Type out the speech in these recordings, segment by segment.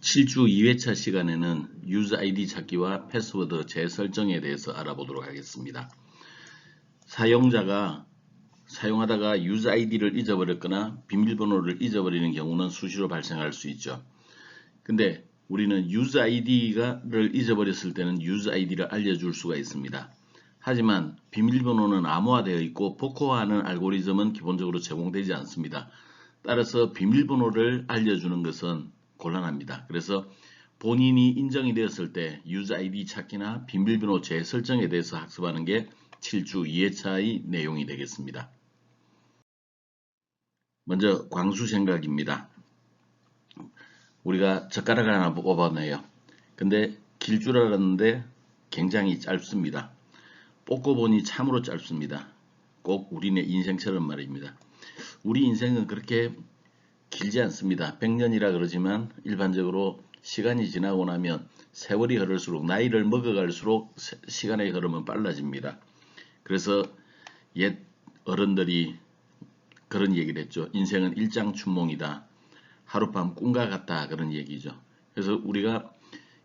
7주 2회차 시간에는 유저 아이디 찾기와 패스워드 재설정에 대해서 알아보도록 하겠습니다. 사용자가 사용하다가 유저 아이디를 잊어버렸거나 비밀번호를 잊어버리는 경우는 수시로 발생할 수 있죠. 근데 우리는 유저 아이디를 잊어버렸을 때는 유저 아이디를 알려줄 수가 있습니다. 하지만 비밀번호는 암호화되어 있고 복호화하는 알고리즘은 기본적으로 제공되지 않습니다. 따라서 비밀번호를 알려주는 것은 곤란합니다. 그래서 본인이 인정이 되었을 때 유저 아이디 찾기나 비밀번호 재설정에 대해서 학습하는 게 7주 2회차의 내용이 되겠습니다. 먼저 광수생각입니다. 우리가 젓가락을 하나 뽑아내요. 근데 길 줄 알았는데 굉장히 짧습니다. 뽑고 보니 참으로 짧습니다. 꼭 우리네 인생처럼 말입니다. 우리 인생은 그렇게 길지 않습니다. 100년이라 그러지만 일반적으로 시간이 지나고 나면 세월이 흐를수록 나이를 먹어갈수록 시간의 흐름은 빨라집니다. 그래서 옛 어른들이 그런 얘기를 했죠. 인생은 일장춘몽이다. 하룻밤 꿈과 같다. 그런 얘기죠. 그래서 우리가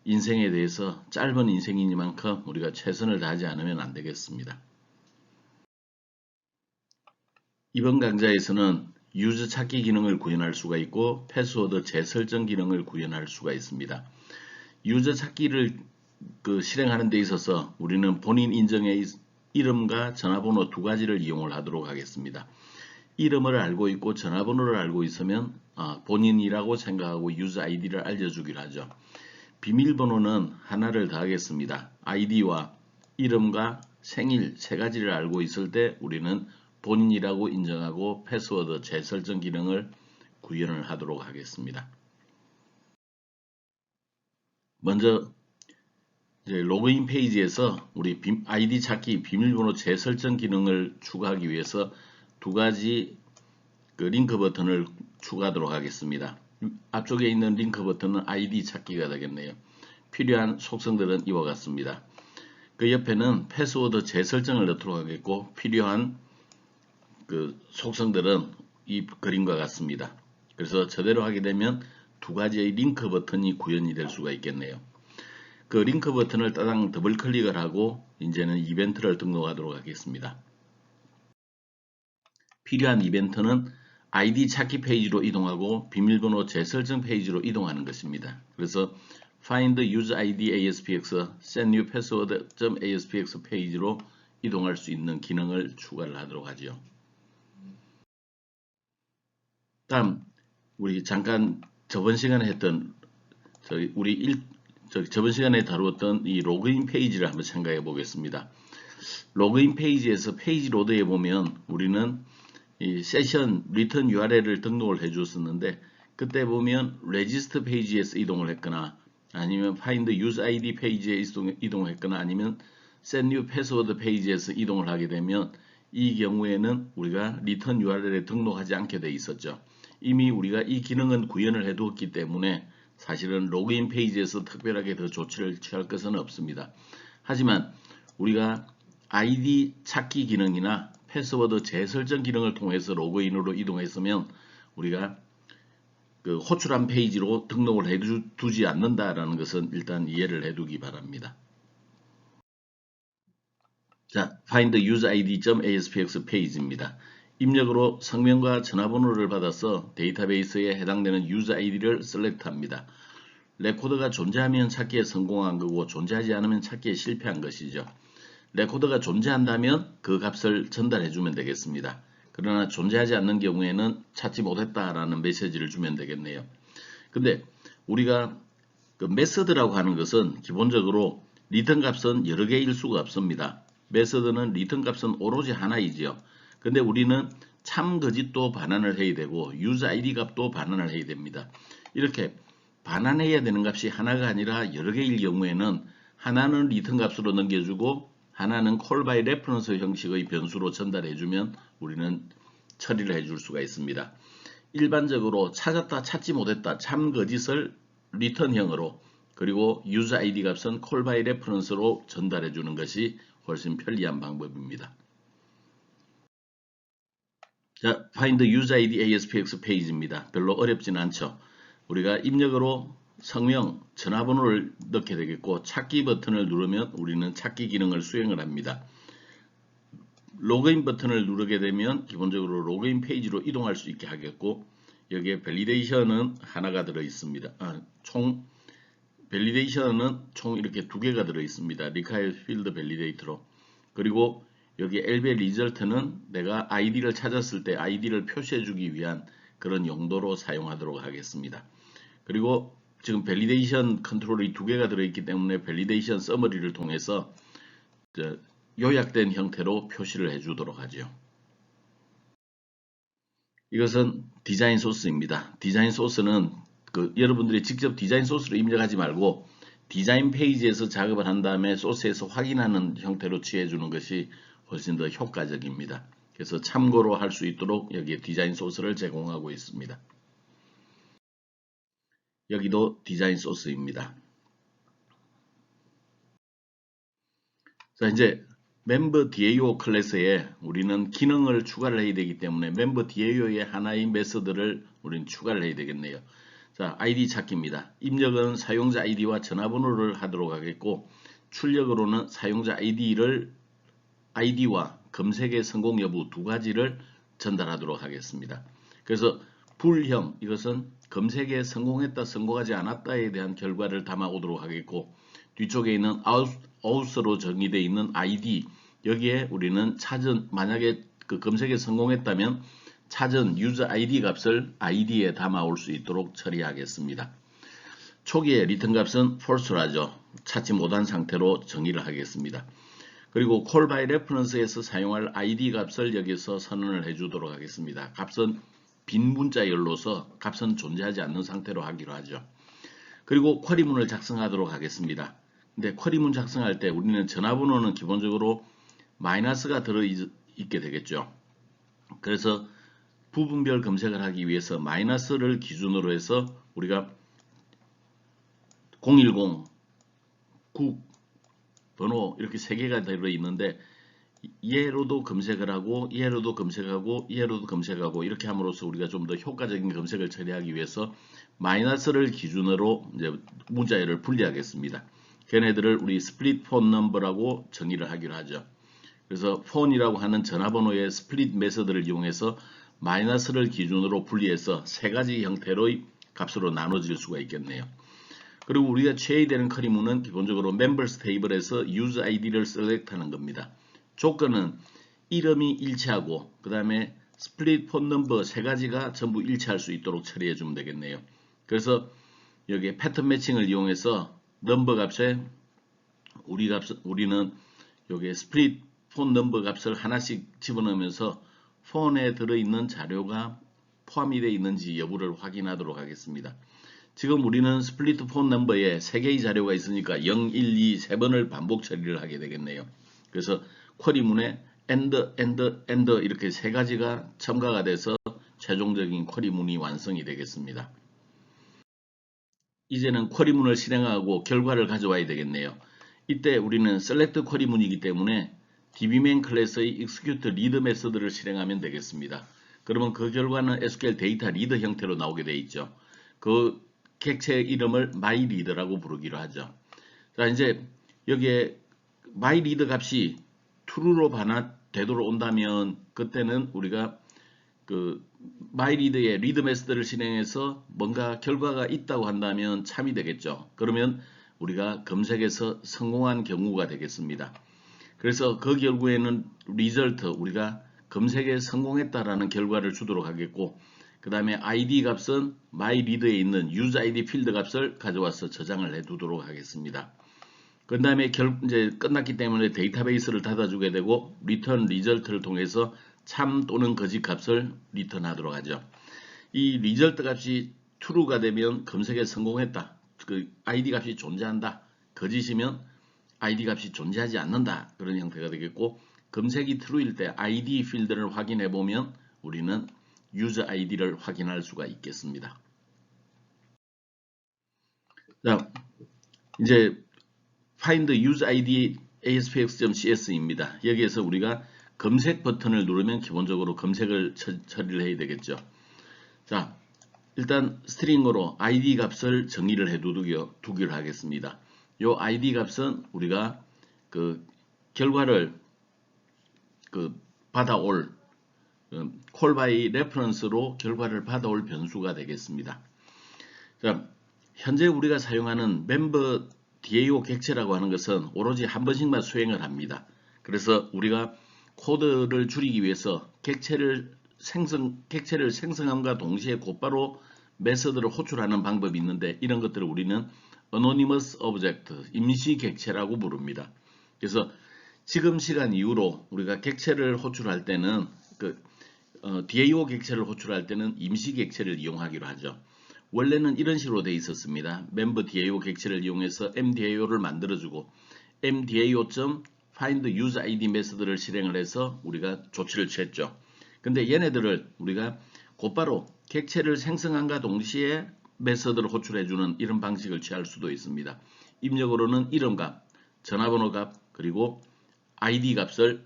인생에 대해서 짧은 인생이니만큼 우리가 최선을 다하지 않으면 안 되겠습니다. 이번 강좌에서는 유저 찾기 기능을 구현할 수가 있고 패스워드 재설정 기능을 구현할 수가 있습니다. 유저 찾기를 실행하는 데 있어서 우리는 본인 인정의 이름과 전화번호 두 가지를 이용을 하도록 하겠습니다. 이름을 알고 있고 전화번호를 알고 있으면 본인이라고 생각하고 유저 아이디를 알려주기로 하죠. 비밀번호는 하나를 더 하겠습니다. 아이디와 이름과 생일 세 가지를 알고 있을 때 우리는 본인이라고 인정하고 패스워드 재설정 기능을 구현을 하도록 하겠습니다. 먼저 로그인 페이지에서 우리 아이디 찾기 비밀번호 재설정 기능을 추가하기 위해서 두 가지 링크 버튼을 추가하도록 하겠습니다. 앞쪽에 있는 링크 버튼은 아이디 찾기가 되겠네요. 필요한 속성들은 이와 같습니다. 그 옆에는 패스워드 재설정을 넣도록 하겠고 필요한 속성들은 이 그림과 같습니다. 그래서 저대로 하게 되면 두 가지의 링크 버튼이 구현이 될 수가 있겠네요. 그 링크 버튼을 따당 더블 클릭을 하고 이제는 이벤트를 등록하도록 하겠습니다. 필요한 이벤트는 아이디 찾기 페이지로 이동하고 비밀번호 재설정 페이지로 이동하는 것입니다. 그래서 find user ID ASPX set new password.aspx 페이지로 이동할 수 있는 기능을 추가를 하도록 하죠. 다음 우리 잠깐 저번 시간에 했던 저번 시간에 다루었던 이 로그인 페이지를 한번 생각해 보겠습니다. 로그인 페이지에서 페이지 로드에 보면 우리는 이 세션 리턴 URL을 등록을 해 줬었는데 그때 보면 레지스트 페이지에서 이동을 했거나 아니면 find user ID 페이지에 이동을 했거나 아니면 set new password 페이지에서 이동을 하게 되면 이 경우에는 우리가 리턴 URL에 등록하지 않게 돼 있었죠. 이미 우리가 이 기능은 구현을 해 두었기 때문에 사실은 로그인 페이지에서 특별하게 더 조치를 취할 것은 없습니다. 하지만 우리가 아이디 찾기 기능이나 패스워드 재설정 기능을 통해서 로그인으로 이동했으면 우리가 호출한 페이지로 등록을 해두지 않는다라는 것은 일단 이해를 해두기 바랍니다. 자, find user id.aspx 페이지입니다. 입력으로 성명과 전화번호를 받아서 데이터베이스에 해당되는 유저 아이디를 셀렉트합니다. 레코더가 존재하면 찾기에 성공한 거고 존재하지 않으면 찾기에 실패한 것이죠. 레코더가 존재한다면 그 값을 전달해 주면 되겠습니다. 그러나 존재하지 않는 경우에는 찾지 못했다라는 메시지를 주면 되겠네요. 근데 우리가 메서드라고 하는 것은 기본적으로 리턴 값은 여러 개일 수가 없습니다. 메서드는 리턴 값은 오로지 하나이지요. 근데 우리는 참 거짓도 반환을 해야 되고 유저 아이디 값도 반환을 해야 됩니다. 이렇게 반환해야 되는 값이 하나가 아니라 여러 개일 경우에는 하나는 리턴 값으로 넘겨주고 하나는 call by reference 형식의 변수로 전달해주면 우리는 처리를 해줄 수가 있습니다. 일반적으로 찾았다 찾지 못했다 참 거짓을 리턴형으로 그리고 유저 아이디 값은 call by reference로 전달해주는 것이 훨씬 편리한 방법입니다. 자, find user ID ASPX 페이지입니다. 별로 어렵진 않죠. 우리가 입력으로 성명, 전화번호를 넣게 되겠고 찾기 버튼을 누르면 우리는 찾기 기능을 수행을 합니다. 로그인 버튼을 누르게 되면 기본적으로 로그인 페이지로 이동할 수 있게 하겠고 여기에 밸리데이션은 하나가 들어 있습니다. 밸리데이션은 총 이렇게 두 개가 들어 있습니다. 리카일 필드 밸리데이터로. 그리고 여기 LBL 리절트는 내가 아이디를 찾았을 때 아이디를 표시해 주기 위한 그런 용도로 사용하도록 하겠습니다. 그리고 지금 밸리데이션 컨트롤이 두 개가 들어있기 때문에 밸리데이션 서머리를 통해서 요약된 형태로 표시를 해주도록 하죠. 이것은 디자인 소스입니다. 디자인 소스는 여러분들이 직접 디자인 소스로 입력하지 말고 디자인 페이지에서 작업을 한 다음에 소스에서 확인하는 형태로 취해주는 것이 훨씬 더 효과적입니다. 그래서 참고로 할 수 있도록 여기에 디자인 소스를 제공하고 있습니다. 여기도 디자인 소스입니다. 자, 이제 멤버 DAO 클래스에 우리는 기능을 추가를 해야 되기 때문에 멤버 DAO의 하나의 메서드를 우리는 추가를 해야 되겠네요. 자, 아이디 찾기입니다. 입력은 사용자 아이디와 전화번호를 하도록 하겠고 출력으로는 사용자 아이디와 검색의 성공 여부 두 가지를 전달하도록 하겠습니다. 그래서 불형, 이것은 검색에 성공했다 성공하지 않았다에 대한 결과를 담아오도록 하겠고 뒤쪽에 있는 out으로 정의되어 있는 ID, 여기에 우리는 찾은, 만약에 그 검색에 성공했다면 찾은 유저 ID 값을 ID에 담아올 수 있도록 처리하겠습니다. 초기에 리턴 값은 false라죠. 찾지 못한 상태로 정의를 하겠습니다. 그리고 call by reference에서 사용할 ID 값을 여기서 선언을 해주도록 하겠습니다. 값은 빈 문자열로서 값은 존재하지 않는 상태로 하기로 하죠. 그리고 쿼리문을 작성하도록 하겠습니다. 근데 쿼리문 작성할 때 우리는 전화번호는 기본적으로 마이너스가 들어있게 되겠죠. 그래서 부분별 검색을 하기 위해서 마이너스를 기준으로 해서 우리가 010, 9 번호 이렇게 세 개가 들어있는데 얘로도 검색을 하고 얘로도 검색하고 얘로도 검색하고 이렇게 함으로써 우리가 좀 더 효과적인 검색을 처리하기 위해서 마이너스를 기준으로 이제 문자열을 분리하겠습니다. 걔네들을 우리 스플릿 폰 넘버라고 정의를 하기로 하죠. 그래서 폰이라고 하는 전화번호의 스플릿 메서드를 이용해서 마이너스를 기준으로 분리해서 세 가지 형태로의 값으로 나눠질 수가 있겠네요. 그리고 우리가 취해되는 쿼리문은 기본적으로 멤버스 테이블에서 유저 아이디를 셀렉트하는 겁니다. 조건은 이름이 일치하고 그 다음에 스플릿 폰 넘버 세 가지가 전부 일치할 수 있도록 처리해 주면 되겠네요. 그래서 여기에 패턴 매칭을 이용해서 넘버 값에 우리는 여기에 스플릿 폰 넘버 값을 하나씩 집어넣으면서 폰에 들어있는 자료가 포함이 되어 있는지 여부를 확인하도록 하겠습니다. 지금 우리는 스플릿 폰 넘버에 3개의 자료가 있으니까 0, 1, 2, 3번을 반복 처리를 하게 되겠네요. 그래서 쿼리문에 and 이렇게 세 가지가 첨가가 돼서 최종적인 쿼리문이 완성이 되겠습니다. 이제는 쿼리문을 실행하고 결과를 가져와야 되겠네요. 이때 우리는 select 쿼리문이기 때문에 dbmain 클래스의 execute read 메서드를 실행하면 되겠습니다. 그러면 그 결과는 SQL 데이터 리더 형태로 나오게 되어 있죠. 그 객체 이름을 myRead라고 부르기로 하죠. 자, 이제 여기에 myRead 값이 true로 되돌아 온다면 그때는 우리가 그 myRead의 read 메서드를 실행해서 뭔가 결과가 있다고 한다면 참이 되겠죠. 그러면 우리가 검색에서 성공한 경우가 되겠습니다. 그래서 그 결국에는 result, 우리가 검색에 성공했다라는 결과를 주도록 하겠고 그 다음에 ID 값은 myRead에 있는 user ID 필드 값을 가져와서 저장을 해 두도록 하겠습니다. 그 다음에 이제 끝났기 때문에 데이터베이스를 닫아주게 되고 return result를 통해서 참 또는 거짓 값을 리턴하도록 하죠. 이 result 값이 true가 되면 검색에 성공했다. 그 ID 값이 존재한다. 거짓이면 ID 값이 존재하지 않는다. 그런 형태가 되겠고 검색이 true일 때 ID 필드를 확인해 보면 우리는 user ID를 확인할 수가 있겠습니다. 자, 이제 find user ID aspx.cs입니다. 여기에서 우리가 검색 버튼을 누르면 기본적으로 검색을 처리를 해야 되겠죠. 자, 일단 스트링으로 id 값을 정의를 두기로 하겠습니다. 요 id 값은 우리가 그 결과를 받아올 call by reference로 결과를 받아올 변수가 되겠습니다. 자, 현재 우리가 사용하는 member DAO 객체라고 하는 것은 오로지 한 번씩만 수행을 합니다. 그래서 우리가 코드를 줄이기 위해서 객체를 생성함과 동시에 곧바로 메서드를 호출하는 방법이 있는데, 이런 것들을 우리는 anonymous object, 임시 객체라고 부릅니다. 그래서 지금 시간 이후로 우리가 객체를 호출할 때는 DAO 객체를 호출할 때는 임시 객체를 이용하기로 하죠. 원래는 이런 식으로 되어 있었습니다. 멤버 DAO 객체를 이용해서 MDAO를 만들어주고 MDAO.find user ID 메서드를 실행을 해서 우리가 조치를 취했죠. 근데 얘네들을 우리가 곧바로 객체를 생성함과 동시에 메서드를 호출해주는 이런 방식을 취할 수도 있습니다. 입력으로는 이름값, 전화번호값, 그리고 ID 값을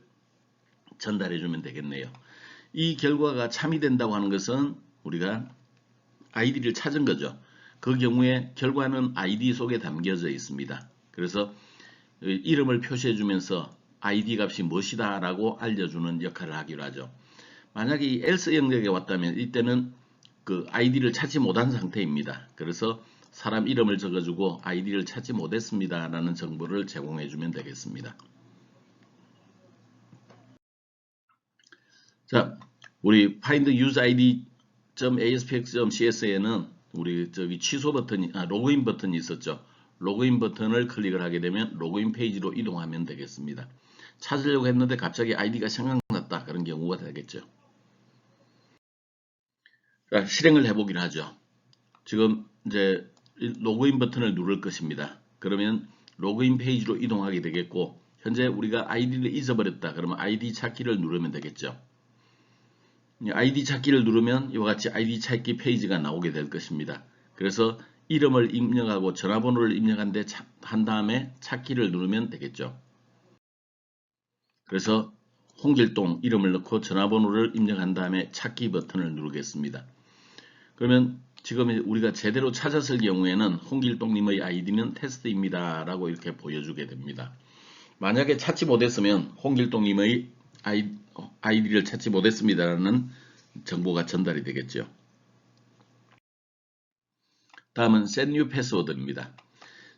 전달해주면 되겠네요. 이 결과가 참이 된다고 하는 것은 우리가 아이디를 찾은 거죠. 그 경우에 결과는 아이디 속에 담겨져 있습니다. 그래서 이름을 표시해 주면서 아이디 값이 무엇이다 라고 알려주는 역할을 하기로 하죠. 만약에 이 else 영역에 왔다면 이때는 그 아이디를 찾지 못한 상태입니다. 그래서 사람 이름을 적어주고 아이디를 찾지 못했습니다 라는 정보를 제공해 주면 되겠습니다. 자, 우리 find user id.aspx.cs에는 우리 취소 버튼이, 로그인 버튼이 있었죠. 로그인 버튼을 클릭을 하게 되면 로그인 페이지로 이동하면 되겠습니다. 찾으려고 했는데 갑자기 아이디가 생각났다, 그런 경우가 되겠죠. 자, 실행을 해보기로 하죠. 지금 이제 로그인 버튼을 누를 것입니다. 그러면 로그인 페이지로 이동하게 되겠고, 현재 우리가 아이디를 잊어버렸다 그러면 아이디 찾기를 누르면 되겠죠. 아이디 찾기를 누르면 이와 같이 아이디 찾기 페이지가 나오게 될 것입니다. 그래서 이름을 입력하고 전화번호를 입력한 다음에 찾기를 누르면 되겠죠. 그래서 홍길동 이름을 넣고 전화번호를 입력한 다음에 찾기 버튼을 누르겠습니다. 그러면 지금 우리가 제대로 찾았을 경우에는 홍길동님의 아이디는 테스트입니다 라고 이렇게 보여주게 됩니다. 만약에 찾지 못했으면 홍길동님의 아이디를 찾지 못했습니다라는 정보가 전달이 되겠죠. 다음은 set new password입니다.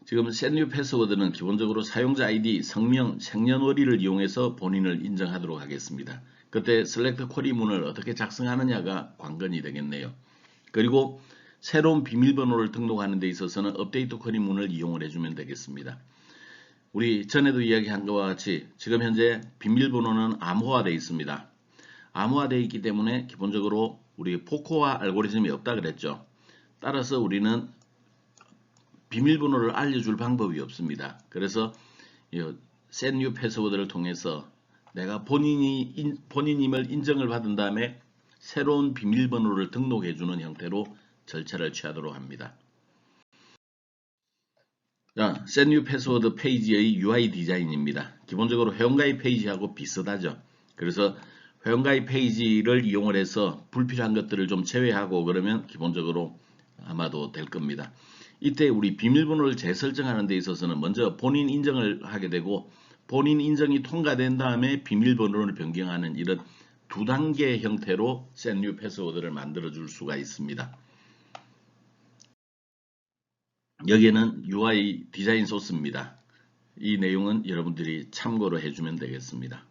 지금 set new password는 기본적으로 사용자 아이디, 성명, 생년월일을 이용해서 본인을 인정하도록 하겠습니다. 그때 select query 문을 어떻게 작성하느냐가 관건이 되겠네요. 그리고 새로운 비밀번호를 등록하는 데 있어서는 업데이트 쿼리 문을 이용을 해주면 되겠습니다. 우리 전에도 이야기한 것과 같이 지금 현재 비밀번호는 암호화되어 있습니다. 암호화되어 있기 때문에 기본적으로 우리 포코화 알고리즘이 없다 그랬죠. 따라서 우리는 비밀번호를 알려줄 방법이 없습니다. 그래서 set new password를 통해서 내가 본인임을 인정을 받은 다음에 새로운 비밀번호를 등록해주는 형태로 절차를 취하도록 합니다. 자, set new password 페이지의 UI 디자인입니다. 기본적으로 회원가입 페이지하고 비슷하죠. 그래서 회원가입 페이지를 이용을 해서 불필요한 것들을 좀 제외하고 그러면 기본적으로 아마도 될 겁니다. 이때 우리 비밀번호를 재설정하는 데 있어서는 먼저 본인 인정을 하게 되고, 본인 인정이 통과된 다음에 비밀번호를 변경하는 이런 두 단계 형태로 set new password를 만들어 줄 수가 있습니다. 여기에는 UI 디자인 소스입니다. 이 내용은 여러분들이 참고로 해주면 되겠습니다.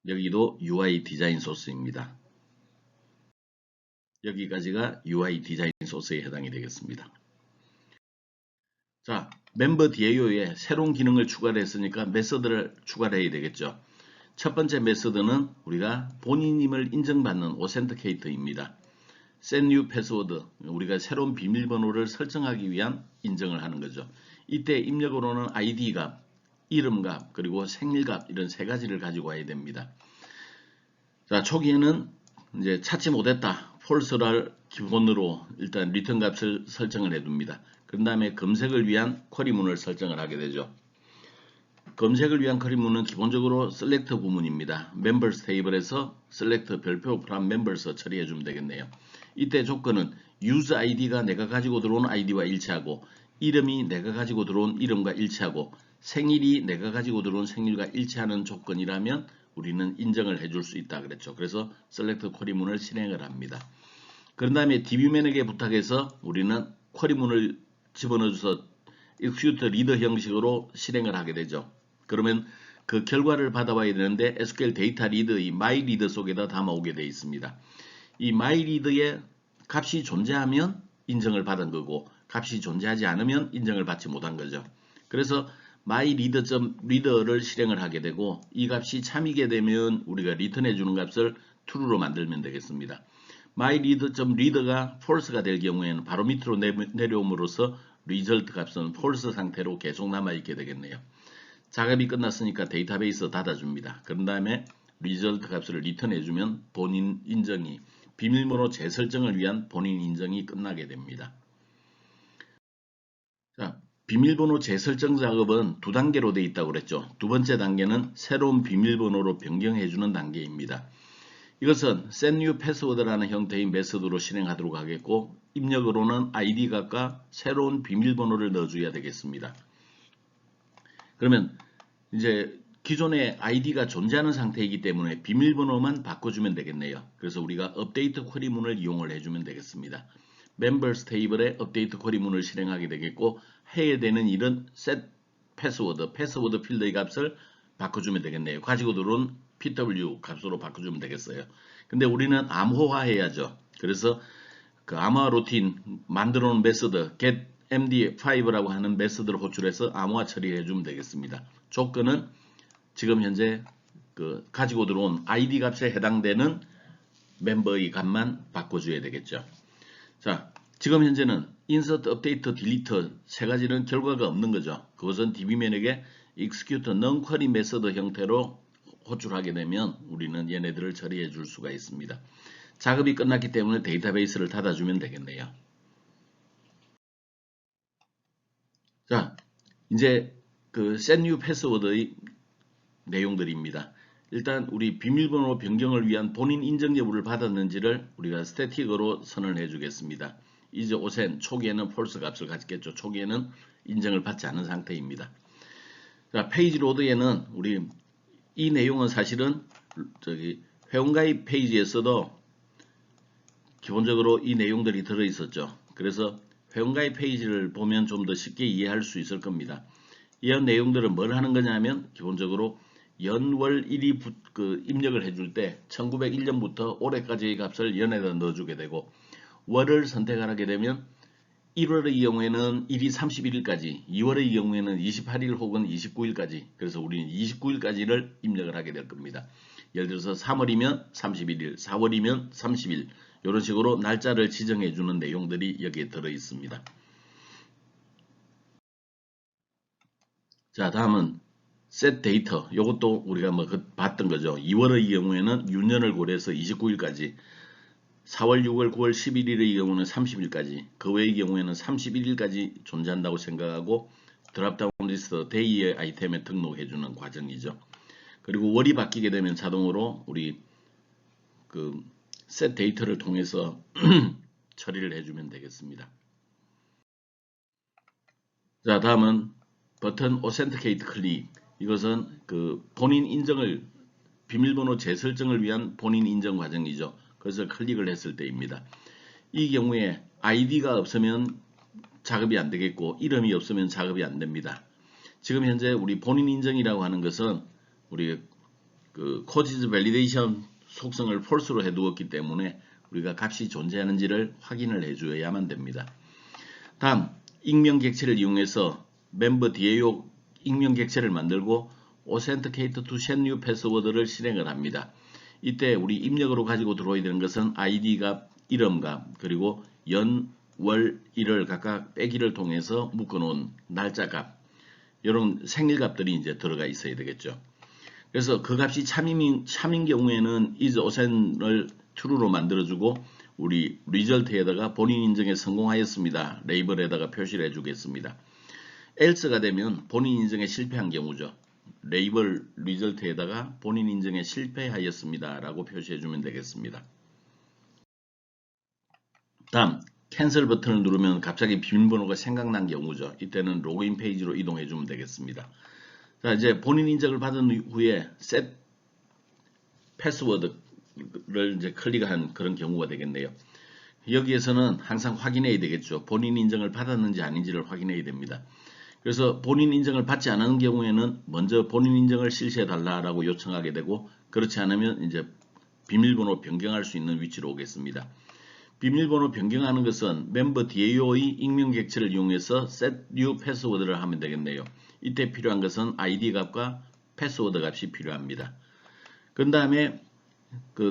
여기도 UI 디자인 소스입니다. 여기까지가 UI 디자인 소스에 해당이 되겠습니다. 자, 멤버 DAO에 새로운 기능을 추가를 했으니까 메서드를 추가를 해야 되겠죠. 첫 번째 메서드는 우리가 본인임을 인정받는 오센티케이터입니다. set new password, 우리가 새로운 비밀번호를 설정하기 위한 인정을 하는 거죠. 이때 입력으로는 ID 값, 이름 값, 그리고 생일 값, 이런 세 가지를 가지고 와야 됩니다. 자, 초기에는 이제 찾지 못했다, false를 기본으로 일단 return 값을 설정을 해둡니다. 그 다음에 검색을 위한 쿼리문을 설정을 하게 되죠. 검색을 위한 쿼리문은 기본적으로 select 부문입니다. members table에서 select 별표 from members 처리해 주면 되겠네요. 이때 조건은 use id가 내가 가지고 들어온 id와 일치하고 이름이 내가 가지고 들어온 이름과 일치하고 생일이 내가 가지고 들어온 생일과 일치하는 조건이라면 우리는 인정을 해줄 수 있다 그랬죠. 그래서 select 쿼리문을 실행을 합니다. 그런 다음에 dbman에게 부탁해서 우리는 쿼리문을 집어넣어줘서 execute reader 형식으로 실행을 하게 되죠. 그러면 그 결과를 받아봐야 되는데 SQL 데이터 리드 이 myreader 속에다 담아오게 되어 있습니다. 이 myreader의 값이 존재하면 인정을 받은 거고 값이 존재하지 않으면 인정을 받지 못한 거죠. 그래서 myreader.reader를 실행을 하게 되고 이 값이 참이게 되면 우리가 리턴해 주는 값을 true로 만들면 되겠습니다. myreader.reader가 false가 될 경우에는 바로 밑으로 내려옴으로써 result 값은 false 상태로 계속 남아있게 되겠네요. 작업이 끝났으니까 데이터베이스 닫아줍니다. 그런 다음에 result 값을 리턴해주면 본인 인정이 비밀번호 재설정을 위한 본인 인정이 끝나게 됩니다. 자, 비밀번호 재설정 작업은 두 단계로 되어 있다고 그랬죠. 두 번째 단계는 새로운 비밀번호로 변경해주는 단계입니다. 이것은 set new password라는 형태의 메소드로 실행하도록 하겠고 입력으로는 id 값과 새로운 비밀번호를 넣어줘야 되겠습니다. 그러면 이제 기존에 id가 존재하는 상태이기 때문에 비밀번호만 바꿔주면 되겠네요. 그래서 우리가 업데이트 쿼리문을 이용을 해주면 되겠습니다. members table에 업데이트 쿼리문을 실행하게 되겠고 해야 되는 일은 set 패스워드 필드의 값을 바꿔주면 되겠네요. 가지고 들어온 pw 값으로 바꿔주면 되겠어요. 근데 우리는 암호화 해야죠. 그래서 그 암호화 루틴 만들어 놓은 메서드 get md5라고 하는 메서드를 호출해서 암호화 처리해 주면 되겠습니다. 조건은 지금 현재 그 가지고 들어온 id 값에 해당되는 멤버의 값만 바꿔줘야 되겠죠. 자, 지금 현재는 insert, update, delete 세 가지는 결과가 없는 거죠. 그것은 dbman에게 execute non-query 메서드 형태로 호출하게 되면 우리는 얘네들을 처리해 줄 수가 있습니다. 작업이 끝났기 때문에 데이터베이스를 닫아주면 되겠네요. 자, 이제 그 set new password의 내용들입니다. 일단 우리 비밀번호 변경을 위한 본인 인정 여부를 받았는지를 우리가 스태틱으로 선언해 주겠습니다. 이제 오센 초기에는 false 값을 가졌겠죠. 초기에는 인정을 받지 않은 상태입니다. 자, 페이지 로드에는 우리 이 내용은 사실은 저기 회원가입 페이지에서도 기본적으로 이 내용들이 들어 있었죠. 그래서 회원가입 페이지를 보면 좀 더 쉽게 이해할 수 있을 겁니다. 이 내용들은 뭘 하는 거냐면 기본적으로 연월 1위 입력을 해줄 때 1901년부터 올해까지의 값을 연에다 넣어주게 되고 월을 선택하게 되면 1월의 경우에는 1이 31일까지, 2월의 경우에는 28일 혹은 29일까지, 그래서 우리는 29일까지를 입력을 하게 될 겁니다. 예를 들어서 3월이면 31일, 4월이면 30일 이런 식으로 날짜를 지정해 주는 내용들이 여기에 들어 있습니다. 자, 다음은 set 데이터. 이것도 우리가 뭐 봤던 거죠. 2월의 경우에는 윤년을 고려해서 29일까지, 4월, 6월, 9월, 11일의 경우는 30일까지, 그 외의 경우에는 31일까지 존재한다고 생각하고 드랍다운 리스트 데이의 아이템에 등록해주는 과정이죠. 그리고 월이 바뀌게 되면 자동으로 우리 그 set 데이터를 통해서 처리를 해주면 되겠습니다. 자, 다음은 버튼 Authenticate 클릭. 이것은 그 본인 인정을 비밀번호 재설정을 위한 본인 인정 과정이죠. 그래서 클릭을 했을 때입니다. 이 경우에 id가 없으면 작업이 안 되겠고 이름이 없으면 작업이 안 됩니다. 지금 현재 우리 본인 인정이라고 하는 것은 우리 그 cookies validation 속성을 false로 해두었기 때문에 우리가 값이 존재하는지를 확인을 해줘야만 됩니다. 다음 익명 객체를 이용해서 멤버 DAO 익명 객체를 만들고 Authenticate to set new password를 실행을 합니다. 이때 우리 입력으로 가지고 들어와야 되는 것은 id값, 이름값, 그리고 연, 월, 일을 각각 빼기를 통해서 묶어놓은 날짜값, 이런 생일값들이 이제 들어가 있어야 되겠죠. 그래서 그 값이 참인 경우에는 is authen을 true로 만들어주고 우리 result에다가 본인 인정에 성공하였습니다. 레이블에다가 표시를 해주겠습니다. else가 되면 본인 인정에 실패한 경우죠. 레이블 리절트에다가 본인 인증에 실패하였습니다 라고 표시해 주면 되겠습니다. 다음 캔슬 버튼을 누르면 갑자기 비밀번호가 생각난 경우죠. 이때는 로그인 페이지로 이동해 주면 되겠습니다. 자, 이제 본인 인증을 받은 후에 셋 패스워드를 이제 클릭한 그런 경우가 되겠네요. 여기에서는 항상 확인해야 되겠죠. 본인 인증을 받았는지 아닌지를 확인해야 됩니다. 그래서 본인 인증을 받지 않은 경우에는 먼저 본인 인증을 실시해 달라고 요청하게 되고, 그렇지 않으면 이제 비밀번호 변경할 수 있는 위치로 오겠습니다. 비밀번호 변경하는 것은 멤버 DAO의 익명 객체를 이용해서 set new password를 하면 되겠네요. 이때 필요한 것은 ID 값과 패스워드 값이 필요합니다. 그 다음에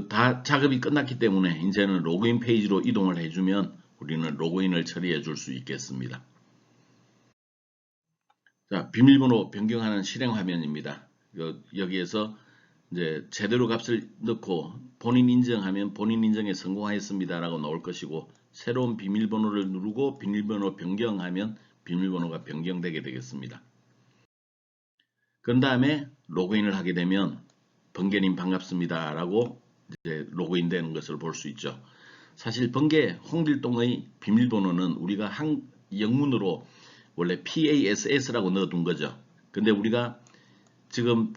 다 작업이 끝났기 때문에 이제는 로그인 페이지로 이동을 해주면 우리는 로그인을 처리해 줄 수 있겠습니다. 자, 비밀번호 변경하는 실행 화면입니다. 여기에서 이제 제대로 값을 넣고 본인 인증하면 본인 인증에 성공하였습니다 라고 나올 것이고, 새로운 비밀번호를 누르고 비밀번호 변경하면 비밀번호가 변경되게 되겠습니다. 그 다음에 로그인을 하게 되면 번개님 반갑습니다 라고 이제 로그인 되는 것을 볼 수 있죠. 사실 번개 홍길동의 비밀번호는 우리가 영문으로 원래 PASS라고 넣어둔 거죠. 근데 우리가 지금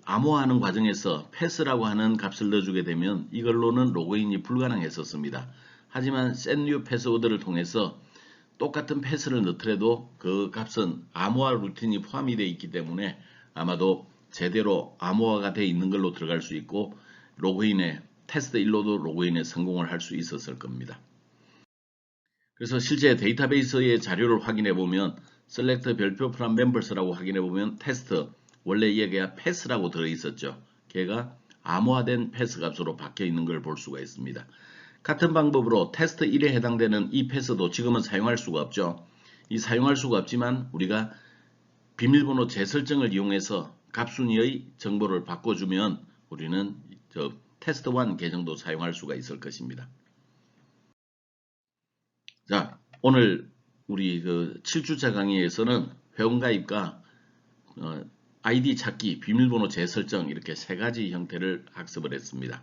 암호화하는 과정에서 패스라고 하는 값을 넣어주게 되면 이걸로는 로그인이 불가능했었습니다. 하지만 set new 패스워드를 통해서 똑같은 패스를 넣더라도 그 값은 암호화 루틴이 포함이 되어 있기 때문에 아마도 제대로 암호화가 되어 있는 걸로 들어갈 수 있고, 로그인에 테스트 1로도 로그인에 성공을 할 수 있었을 겁니다. 그래서 실제 데이터베이스의 자료를 확인해 보면 select 별표 from members라고 확인해 보면 테스트, 원래 얘가 패스라고 들어 있었죠. 걔가 암호화된 패스 값으로 바뀌어 있는 걸 볼 수가 있습니다. 같은 방법으로 테스트 1에 해당되는 이 패스도 지금은 사용할 수가 없죠. 이 사용할 수가 없지만 우리가 비밀번호 재설정을 이용해서 값순위의 정보를 바꿔주면 우리는 테스트 1 계정도 사용할 수가 있을 것입니다. 자, 오늘 우리 7주차 강의에서는 회원가입과 아이디 찾기, 비밀번호 재설정 이렇게 세 가지 형태를 학습을 했습니다.